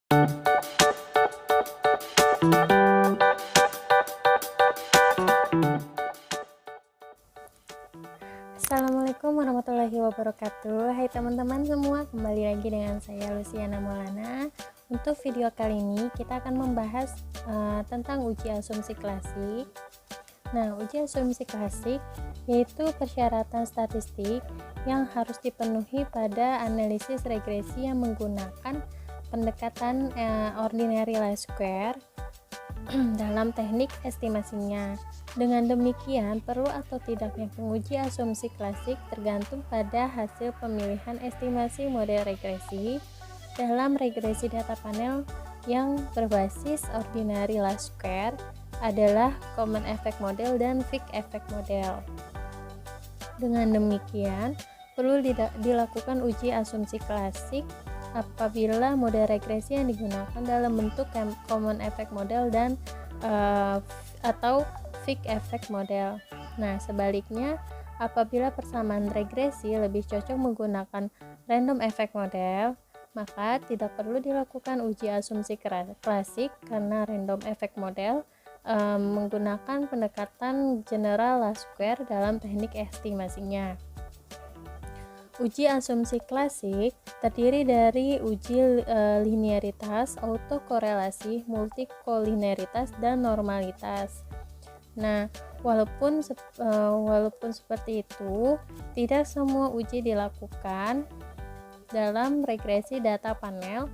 Assalamualaikum warahmatullahi wabarakatuh. Hai teman-teman semua, kembali lagi dengan saya Luciana Maulana. Untuk video kali ini kita akan membahas tentang uji asumsi klasik. Nah, uji asumsi klasik yaitu persyaratan statistik yang harus dipenuhi pada analisis regresi yang menggunakan pendekatan ordinary least square dalam teknik estimasinya. Dengan demikian, perlu atau tidaknya penguji asumsi klasik tergantung pada hasil pemilihan estimasi model regresi dalam regresi data panel yang berbasis ordinary least square adalah common effect model dan fixed effect model. Dengan demikian, perlu dilakukan uji asumsi klasik apabila model regresi yang digunakan dalam bentuk common effect model dan atau fixed effect model. Nah, sebaliknya, apabila persamaan regresi lebih cocok menggunakan random effect model, maka tidak perlu dilakukan uji asumsi klasik karena random effect model menggunakan pendekatan general least square dalam teknik estimasinya. Uji asumsi klasik terdiri dari uji linearitas, autokorelasi, multikolinearitas, dan normalitas. Nah, walaupun seperti itu, tidak semua uji dilakukan dalam regresi data panel,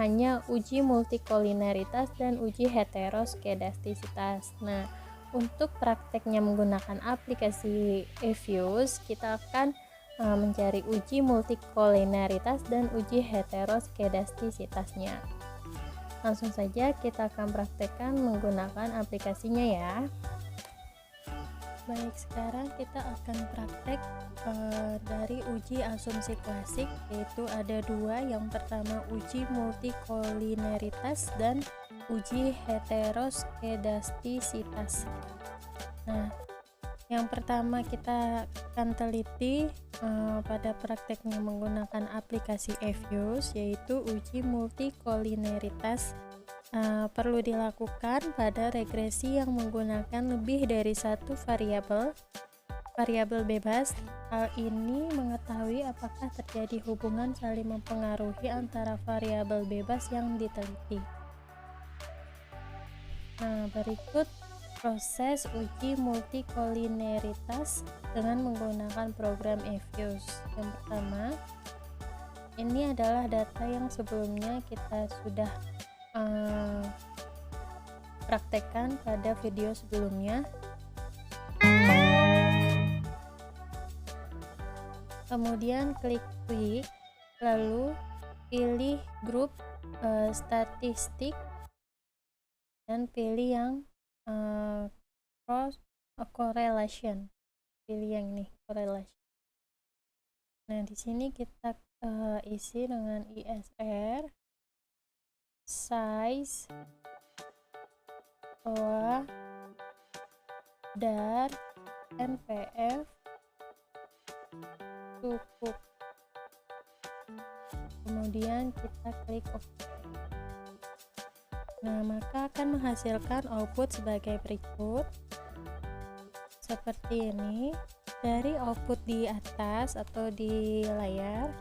hanya uji multikolinearitas dan uji heteroskedastisitas. Nah, untuk prakteknya menggunakan aplikasi eViews, kita akan mencari uji multikolinearitas dan uji heteroskedastisitasnya. Langsung saja kita akan praktekkan menggunakan aplikasinya ya. Baik, sekarang kita akan praktek dari uji asumsi klasik, yaitu ada dua. Yang pertama uji multikolinearitas dan uji heteroskedastisitas. Nah, yang pertama kita akan teliti pada prakteknya menggunakan aplikasi eViews, yaitu uji multikolinearitas perlu dilakukan pada regresi yang menggunakan lebih dari satu variabel bebas. Hal ini mengetahui apakah terjadi hubungan saling mempengaruhi antara variabel bebas yang diteliti. Nah, berikut proses uji multikolinearitas dengan menggunakan program eViews. Yang pertama, ini adalah data yang sebelumnya kita sudah praktekkan pada video sebelumnya. Kemudian klik quick, lalu pilih grup statistik dan pilih yang cross correlation, pilih yang ini correlation. Nah, di sini kita isi dengan ISR, size, OA, DAR, NPF, cukup. Kemudian kita klik OK. Nah, maka akan menghasilkan output sebagai berikut. Seperti ini. Dari output di atas atau di layar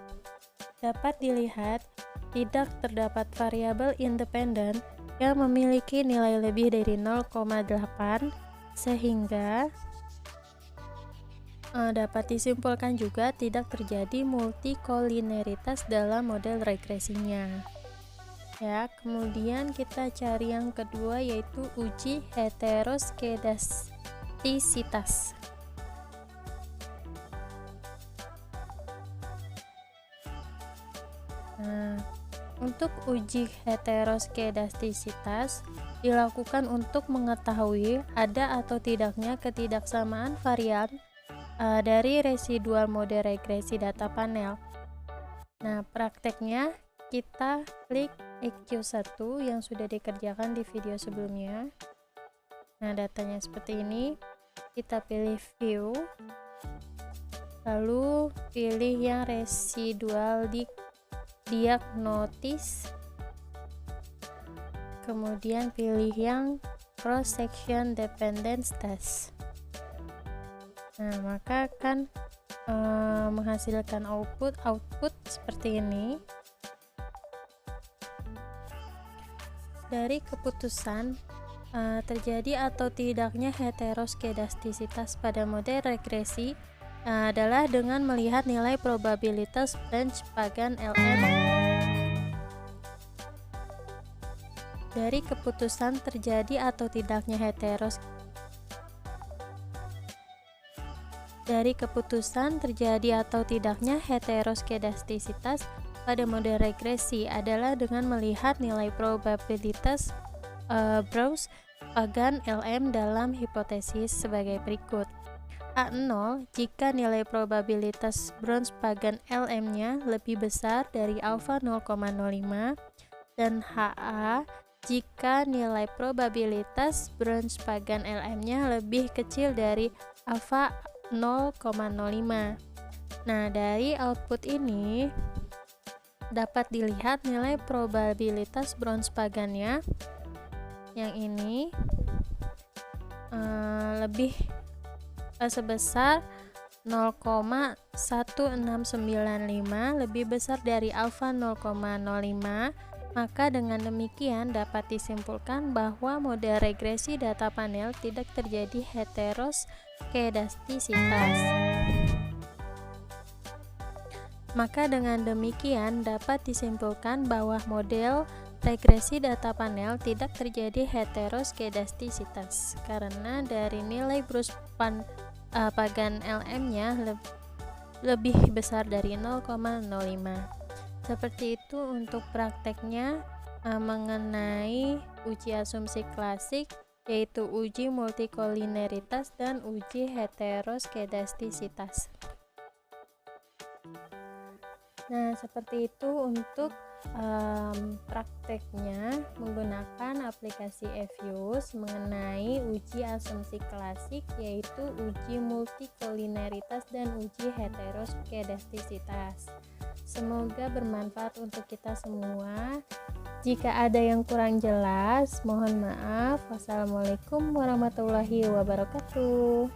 dapat dilihat tidak terdapat variabel independen yang memiliki nilai lebih dari 0,8, sehingga dapat disimpulkan juga tidak terjadi multikolinearitas dalam model regresinya. Ya, kemudian kita cari yang kedua, yaitu uji heteroskedastisitas. Nah, untuk uji heteroskedastisitas dilakukan untuk mengetahui ada atau tidaknya ketidaksamaan varian dari residual model regresi data panel. Nah, prakteknya kita klik EQ1 yang sudah dikerjakan di video sebelumnya. Nah, datanya seperti ini. Kita pilih view, lalu pilih yang residual diagnosis, kemudian pilih yang cross section dependence test. Nah, maka akan menghasilkan output seperti ini. Dari keputusan terjadi atau tidaknya heteroskedastisitas pada model regresi adalah dengan melihat nilai probabilitas branch pagan LM. Dari keputusan terjadi atau tidaknya heteroskedastisitas pada model regresi adalah dengan melihat nilai probabilitas Browse pagan LM dalam hipotesis sebagai berikut. A0 jika nilai probabilitas Browse pagan LM-nya lebih besar dari alfa 0,05, dan HA jika nilai probabilitas Browse pagan LM-nya lebih kecil dari alfa 0,05. Nah, dari output ini dapat dilihat nilai probabilitas Browse pagannya yang ini sebesar 0,1695, lebih besar dari alfa 0,05. Maka dengan demikian dapat disimpulkan bahwa model regresi data panel tidak terjadi heteroskedastisitas. Maka dengan demikian dapat disimpulkan bahwa model regresi data panel tidak terjadi heteroskedastisitas karena dari nilai Browse pagan LM-nya lebih besar dari 0,05. Seperti itu untuk prakteknya mengenai uji asumsi klasik, yaitu uji multikolineritas dan uji heteroskedastisitas. Nah, seperti itu untuk prakteknya menggunakan aplikasi EVIUS mengenai uji asumsi klasik, yaitu uji multikolineritas dan uji heteroskedastisitas. Semoga bermanfaat untuk kita semua. Jika ada yang kurang jelas, mohon maaf. Wassalamualaikum warahmatullahi wabarakatuh.